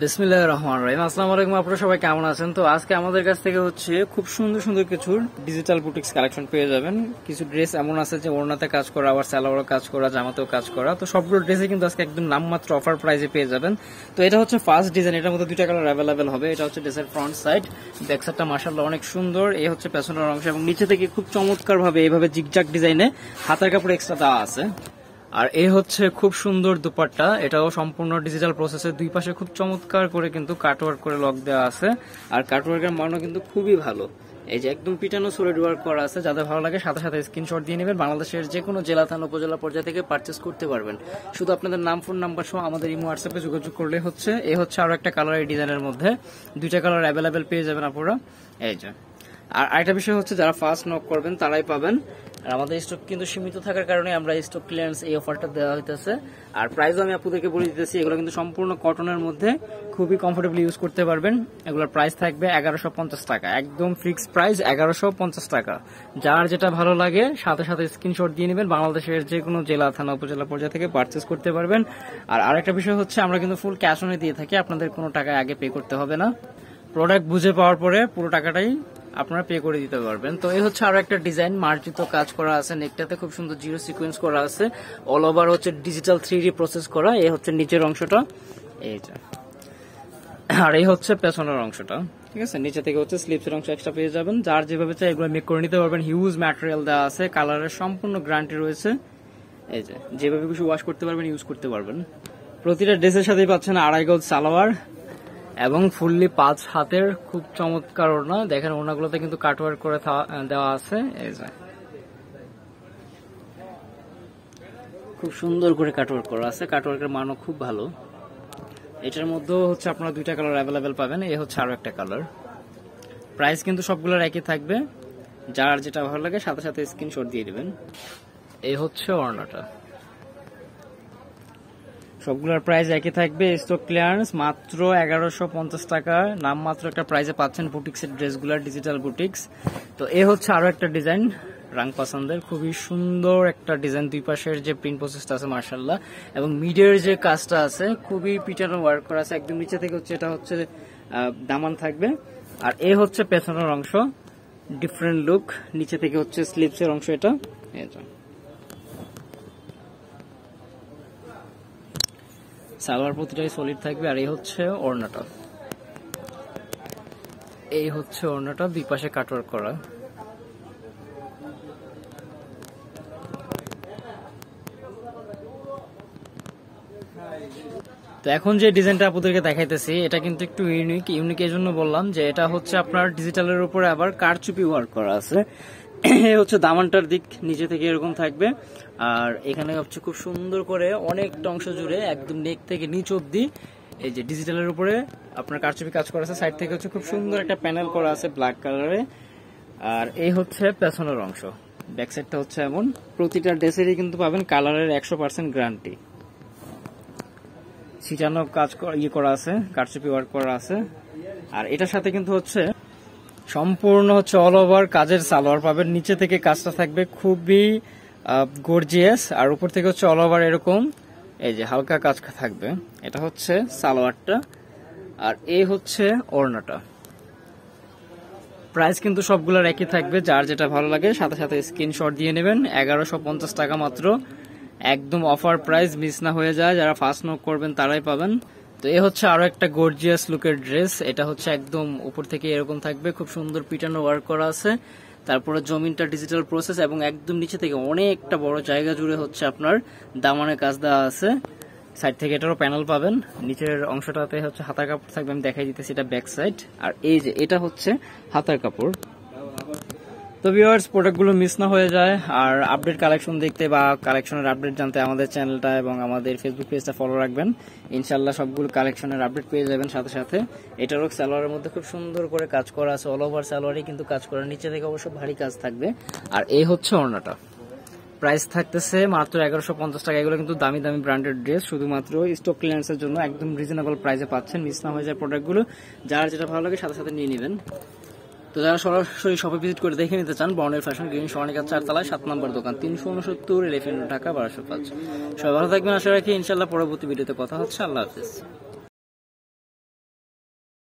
বিসমিল্লাহির রহমানির রহিম। আসসালামু আলাইকুম, আপনারা সবাই কেমন আছেন? তো আজকে আমাদের কাছ থেকে হচ্ছে খুব সুন্দর সুন্দর কিছু ডিজিটাল বুটিক্স কালেকশন পেয়ে যাবেন। কিছু ড্রেস এমন আছে যে ওড়নাতে কাজ করা, আবার সালোয়ারে কাজ করা, জামাতেও কাজ করা। তো সবগুলো ড্রেসে কিন্তু আজকে একদম নামমাত্র অফার প্রাইসে পেয়ে যাবেন। তো এটা হচ্ছে ফার্স্ট ডিজাইন, এটার মধ্যে দুইটা কালার অ্যাভেলেবেল হবে। এটা হচ্ছে ড্রেসের ফ্রন্ট সাইড, ব্যাক সাইডটা মাশাআল্লাহ অনেক সুন্দর। এই হচ্ছে পেছনের অংশ এবং নিচে থেকে খুব চমৎকার ভাবে এইভাবে জিগজাগ ডিজাইনে হাতের কাপড় এক্সট্রা দেওয়া আছে। আর এই হচ্ছে খুব সুন্দর দুপাট্টা, এটাও সম্পূর্ণ ডিজিটাল প্রসেসে দুই পাশে খুব চমৎকার করে কিন্তু কাটওয়ার্ক করে লক দেওয়া আছে। আর কাটওয়ার্কের মানও কিন্তু খুবই ভালো। এই যে একদম পিটানো সলিড ওয়ার্ক করা আছে। যাদের ভালো লাগে সাথে সাথে স্ক্রিনশট দিয়ে নেবেন। বাংলাদেশের যে কোনো জেলা, থানা, উপজেলা পর্যায়ে থেকে পারচেস করতে পারবেন। শুধু আপনাদের নাম, ফোন নাম্বার সহ আমাদের ইমো হোয়াটসঅ্যাপে যোগাযোগ করলে হচ্ছে। এই হচ্ছে আরো একটা কালার, এই ডিজাইনের মধ্যে দুইটা কালার অ্যাভেলেবেল পেয়ে যাবেন আপনারা। এই যে আর আরেকটা বিষয় হচ্ছে, যারা ফার্স্ট নক করবেন তারাই পাবেন। আর আমাদের স্টক কিন্তু সীমিত থাকার কারণে আমরা স্টক ক্লিয়ারেন্স এই অফারটা দেওয়া হইতেছে। আর প্রাইসও আমি আপনাদেরকে বলে দিতেছি, এগুলো কিন্তু সম্পূর্ণ কটনের মধ্যে খুবই কমফোর্টেবলি ইউজ করতে পারবেন। এগুলোর প্রাইস থাকবে 1150 টাকা, একদম ফিক্সড প্রাইস 1150 টাকা। যার যেটা ভালো লাগে সাথে সাথে স্ক্রিনশট দিয়ে নেবেন। বাংলাদেশের যে কোনো জেলা, থানা, উপজেলা পর্যায়ে থেকে পারচেস করতে পারবেন। আর আরেকটা বিষয় হচ্ছে, আমরা কিন্তু ফুল ক্যাশ অনে দিয়ে থাকি, আপনাদের কোনো টাকা আগে পে করতে হবে না। প্রোডাক্ট বুঝে পাওয়ার পরে পুরো টাকাটাই আপনারা পে করে দিতে পারবেন। তো এই হচ্ছে আরো একটা ডিজাইন, মার্জিত কাজ করা আছে, নেকটাতে খুব সুন্দর জিরো সিকোয়েন্স করা আছে, অল ওভার হচ্ছে ডিজিটাল 3D প্রসেস করা। এই হচ্ছে নিচের অংশটা, এইটা। আর এই হচ্ছে পেছনের অংশটা, ঠিক আছে। নিচে থেকে হচ্ছে স্লিপসের অংশ এক্সট্রা পেয়ে যাবেন। যার যেভাবে চাই এগুলো মেক করে নিতে পারবেন। হিউজ ম্যাটেরিয়াল দেওয়া আছে, কালারের সম্পূর্ণ গ্যারান্টি রয়েছে। এই যে যেভাবে কিছু ওয়াশ করতে পারবেন, ইউজ করতে পারবেন। প্রতিটা ড্রেসের সাথেই পাচ্ছেন 2.5 গজ সালোয়ার এবং ফুললি 5 হাতের খুব চমৎকার ওড়না। দেখেন ওড়নাগুলোতে কিন্তু কাটওয়ার্ক করে দেওয়া আছে। এই যে খুব সুন্দর করে কাটওয়ার্ক করা আছে, কাটওয়ার্কের মানও খুব ভালো। এটার মধ্যেও হচ্ছে আপনারা দুইটা কালার অ্যাভেলেবেল পাবেন। এই হচ্ছে আরো একটা কালার। প্রাইস কিন্তু সবগুলোর একই থাকবে। যার যেটা ভালো লাগে সাথে সাথে স্ক্রিনশট দিয়ে দিবেন। এই হচ্ছে ওড়নাটা, সবগুলোর প্রাইস একই থাকবে। স্টক ক্লিয়ারেন্স মাত্র 1150 টাকা, নাম মাত্র একটা প্রাইসে পাচ্ছেন বুটিক্সের ড্রেসগুলার, ডিজিটাল বুটিক্স। তো এ হচ্ছে আরো একটা ডিজাইন, রাং পছন্দের খুবই সুন্দর একটা ডিজাইন। দুই পাশের যে প্রিন্ট প্রসেসটা আছে মাশাআল্লাহ, এবং মিডের যে কাজটা আছে খুবই পিটানো ওয়ার্ক করা আছে। একদম নিচে থেকে হচ্ছে এটা হচ্ছে দামান থাকবে। আর এ হচ্ছে পেছনের অংশ, ডিফারেন্ট লুক। নিচে থেকে হচ্ছে স্লিপসের অংশ, এটা সালোয়ার প্রতিটাই সলিড থাকবে। আর এই হচ্ছে ওড়নাটা, এই হচ্ছে ওড়নাটা, দুই পাশে কাটওয়ার্ক করা। তো এখন যে ডিজাইনটা আপনাদেরকে দেখাইতেছি এটা কিন্তু একটু ইউনিক এই জন্য বললাম যে এটা হচ্ছে আপনার ডিজিটালের উপরে আবার কারচুপি ওয়ার্ক করা আছে। হচ্ছে দামানটার দিক নিচে থেকে এরকম থাকবে। আর এখানে হচ্ছে খুব সুন্দর করে অনেকটা অংশ জুড়ে একদম নেক থেকে নিচ অব্দি এই যে ডিজিটালের উপরে আপনার কারচুপি কাজ করা আছে। সাইড থেকে হচ্ছে খুব সুন্দর একটা প্যানেল করা আছে ব্ল্যাক কালারে। আর এই হচ্ছে পেছনের অংশ, ব্যাক সাইডটা হচ্ছে এমন। প্রতিটা ড্রেসেরই কিন্তু পাবেন কালারের 100% গ্যারান্টি। ছিটানো কাজ করা আছে, কারচুপি ওয়ার্ক করা আছে। আর এটার সাথে কিন্তু হচ্ছে সম্পূর্ণ হচ্ছে অল ওভার কাজের সালোয়ার পাবেন। নিচে থেকে কাজটা থাকবে খুবই গর্জিয়াস, আর উপর থেকে হচ্ছে অল ওভার এরকম এই যে হালকা কাজ থাকবে। এটা হচ্ছে সালোয়ারটা, আর এই হচ্ছে ওড়নাটা। প্রাইস কিন্তু সবগুলোর একই থাকবে। যার যেটা ভালো লাগে সাথে সাথে স্ক্রিনশট দিয়ে নেবেন। 1150 টাকা মাত্র, একদম অফার প্রাইস, মিস না হয়ে যায়। যারা ফার্স্ট নক করবেন তারাই পাবেন। তো এ হচ্ছে আরো একটা গর্জিয়াস লুকের ড্রেস। এটা হচ্ছে একদম উপর থেকে এরকম থাকবে, খুব সুন্দর পিটানো ওয়ার্ক করা আছে। তারপরে জমিনটা ডিজিটাল প্রসেস এবং একদম নিচে থেকে অনেকটা বড় জায়গা জুড়ে হচ্ছে আপনার দামানের কাজ দেওয়া আছে। সাইড থেকে এটারও প্যানেল পাবেন। নিচের অংশটাতে হচ্ছে হাতার কাপড় থাকবে, আমি দেখাই দিতেছি, এটা ব্যাক সাইড। আর এই যে এটা হচ্ছে হাতার কাপড়। তো ভিউয়ার্স, প্রোডাক্টগুলো মিস না হয়ে যায়। আর আপডেট কালেকশন দেখতে বা কালেকশনের আপডেট জানতে আমাদের চ্যানেলটা এবং আমাদের ফেসবুক পেজটা ফলো রাখবেন। ইনশাল্লাহ সবগুলো কালেকশনের আপডেট পেয়ে যাবেন সাথে সাথে। এটারও সালোয়ারের মধ্যে খুব সুন্দর করে কাজ করা আছে, অল ওভার সালোয়ারই কিন্তু কাজ করা, নিচে থেকে অবশ্য ভারী কাজ থাকবে। আর এই হচ্ছে ওড়নাটা। প্রাইস থাকতেছে মাত্র 1150 টাকা। এগুলো কিন্তু দামি দামি ব্র্যান্ডেড ড্রেস, শুধুমাত্র স্টক ক্লিয়ারেন্সের জন্য একদম রিজনেবল প্রাইসে পাচ্ছেন। মিস না হয়ে যায় প্রোডাক্টগুলো। যার যেটা ভালো লাগে সাথে সাথে নিয়ে নেবেন। তো যারা সরাসরি শপে ভিজিট করে দেখে নিতে চান, বর্ণের ফ্যাশন, গ্রিন সোনালিকা 4 তলায় 7 নম্বর দোকান, 369 এলিফ্যান্ট রোড, ঢাকা 1205। সবাই ভালো থাকবেন আশা রাখি। ইনশাল্লাহ পরবর্তী ভিডিওতে কথা হচ্ছে। আল্লাহ হাফেজ।